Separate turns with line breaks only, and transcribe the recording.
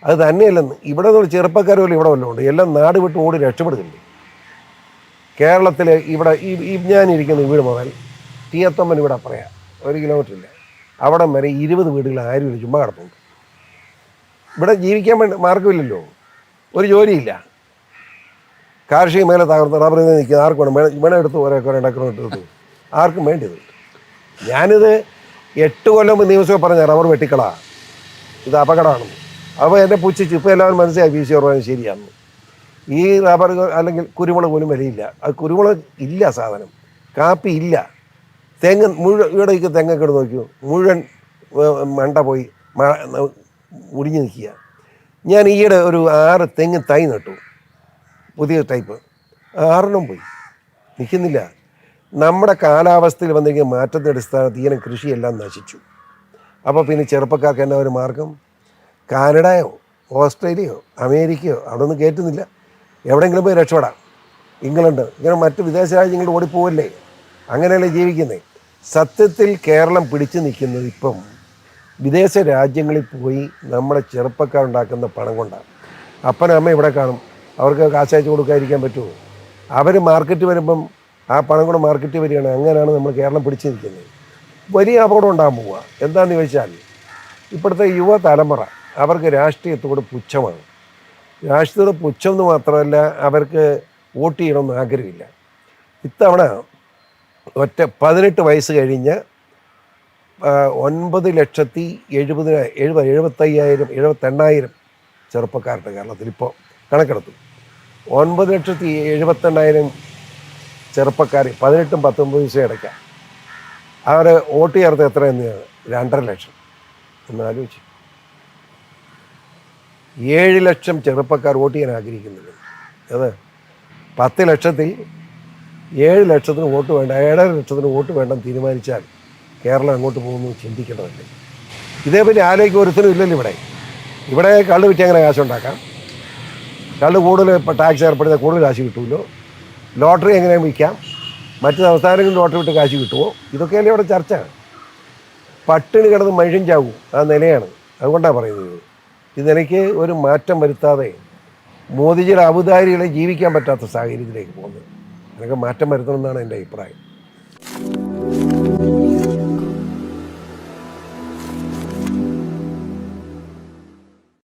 അത് തന്നെയല്ലെന്ന് ഇവിടെ നിന്ന് ചെറുപ്പക്കാർ പോലും ഇവിടെ വല്ലതും ഉണ്ട്, എല്ലാം നാട് വിട്ട് ഓടി രക്ഷപ്പെടുന്നില്ലേ. കേരളത്തിൽ ഇവിടെ ഞാനിരിക്കുന്ന വീട് മുതൽ തീയത്തമ്മൻ ഇവിടെ പറയാം 1 കിലോമീറ്റർ ഇല്ല, അവിടം വരെ 20 വീടുകൾ ആരും ചുമ്മാ കിടപ്പുണ്ട്. ഇവിടെ ജീവിക്കാൻ വേണ്ടി മാർഗമില്ലല്ലോ, ഒരു ജോലിയില്ല. കാർഷിക മേഖല തകർന്ന് റബ്ബർ നിൽക്കുക, ആർക്കും വേണം ഇവിടെ എടുത്ത് ഓരോ ഏക്കർ എടുത്ത് ആർക്കും വേണ്ടിയത്. ഞാനിത് 8 കൊല്ലം ദിവസമൊക്കെ പറഞ്ഞ റബ്ബർ വെട്ടിക്കളാ, ഇത് അപകടമാണെന്ന്. അപ്പോൾ എന്നെ പുച്ഛിച്ച് ഇപ്പോൾ എല്ലാവരും മനസ്സിലായി പി സി പറഞ്ഞത് ശരിയാണെന്ന്. ഈ റബ്ബർ അല്ലെങ്കിൽ കുരുമുളക് പോലും വിലയില്ല, അത് കുരുമുളക് ഇല്ല, സാധനം കാപ്പി ഇല്ല, തെങ്ങ് മുഴുവൻ ഇവിടേക്ക് തെങ്ങൊക്കെ എടുത്ത് നോക്കിയോ, മുഴുവൻ മണ്ട പോയി മുടിഞ്ഞ് നിൽക്കുക. ഞാൻ ഈയിടെ ഒരു 6 തെങ്ങ് തൈ നട്ടു, പുതിയ ടൈപ്പ്, 6 പോയി നിൽക്കുന്നില്ല. നമ്മുടെ കാലാവസ്ഥയിൽ വന്നിരിക്കുന്ന മാറ്റത്തിൻ്റെ അടിസ്ഥാനത്തിൽ ഇങ്ങനെ കൃഷിയെല്ലാം നശിച്ചു. അപ്പോൾ പിന്നെ ചെറുപ്പക്കാർക്ക് എന്നാ ഒരു മാർഗം? കാനഡയോ ഓസ്ട്രേലിയയോ അമേരിക്കയോ അവിടെ ഒന്നും കയറ്റുന്നില്ല, എവിടെയെങ്കിലും പോയി രക്ഷപ്പെടാം. ഇംഗ്ലണ്ട് ഇങ്ങനെ മറ്റ് വിദേശ രാജ്യങ്ങളിൽ ഓടിപ്പോവല്ലേ, അങ്ങനെയല്ലേ ജീവിക്കുന്നത്. സത്യത്തിൽ കേരളം പിടിച്ചു നിൽക്കുന്നത് ഇപ്പം വിദേശ രാജ്യങ്ങളിൽ പോയി നമ്മുടെ ചെറുപ്പക്കാരുണ്ടാക്കുന്ന പണം കൊണ്ടാണ്. അപ്പനമ്മ ഇവിടെ കാണും, അവർക്ക് കാശയച്ച് കൊടുക്കാതിരിക്കാൻ പറ്റുമോ? അവർ മാർക്കറ്റ് വരുമ്പം ആ പണം കൊണ്ട് മാർക്കറ്റ് വരികയാണ്. അങ്ങനെയാണ് നമ്മൾ കേരളം പിടിച്ചു നിൽക്കുന്നത്. വലിയ അപകടം ഉണ്ടാകാൻ പോവുക. എന്താണെന്ന് ചോദിച്ചാൽ ഇപ്പോഴത്തെ യുവതലമുറ അവർക്ക് രാഷ്ട്രീയത്തോട് പുച്ഛമാണ്. രാഷ്ട്രീയത്തോട് പുച്ഛം എന്ന് മാത്രമല്ല, അവർക്ക് വോട്ട് ചെയ്യണമെന്ന് ആഗ്രഹമില്ല. ഇത്തവണ 18 വയസ്സ് കഴിഞ്ഞ് 9,70,75,000 ചെറുപ്പക്കാരുടെ കേരളത്തിൽ ഇപ്പോൾ കണക്കെടുത്തു. 9,78,000 ചെറുപ്പക്കാർ 18 19 വയസ്സ് ഇടയ്ക്കാം. അവർ വോട്ട് ചേർത്ത് എത്രയെന്ന് 2.5 ലക്ഷം. എന്ന് ആലോചിച്ചു, 7 ലക്ഷം ചെറുപ്പക്കാർ വോട്ട് ചെയ്യാൻ ആഗ്രഹിക്കുന്നില്ല. അത് 10 ലക്ഷത്തിൽ 7 ലക്ഷത്തിന് വോട്ട് വേണ്ട, 7.5 ലക്ഷത്തിന് വോട്ട് വേണ്ടെന്ന് തീരുമാനിച്ചാൽ കേരളം അങ്ങോട്ട് പോകുന്നു ചിന്തിക്കേണ്ടതല്ലേ. ഇതേപറ്റി ആലോചിക്കുക ഒരുത്തരും ഇല്ലല്ലോ ഇവിടെ. ഇവിടെ കള്ള് വിറ്റ് എങ്ങനെ കാശുണ്ടാക്കാം, കള്ള് കൂടുതൽ ഇപ്പോൾ ടാക്സ് ഏർപ്പെടുത്തിയാൽ കൂടുതൽ കാശ് കിട്ടുമല്ലോ, ലോട്ടറി എങ്ങനെ വിൽക്കാം, മറ്റ് സംസ്ഥാനങ്ങളിൽ ലോട്ടറി വിട്ട് കാശ് കിട്ടുമോ, ഇതൊക്കെയല്ലേ ഇവിടെ ചർച്ച. പട്ടിണി കിടന്ന് മനുഷ്യൻ ചാവും, ആ നിലയാണ്. അതുകൊണ്ടാണ് പറയുന്നത് ഈ നിലയ്ക്ക് ഒരു മാറ്റം വരുത്താതെ മോദിജിയുടെ ഔദാര്യങ്ങളെ ജീവിക്കാൻ പറ്റാത്ത സാഹചര്യത്തിലേക്ക് പോകുന്നത്. അതിനൊക്കെ മാറ്റം വരുത്തണമെന്നാണ് എൻ്റെ അഭിപ്രായം.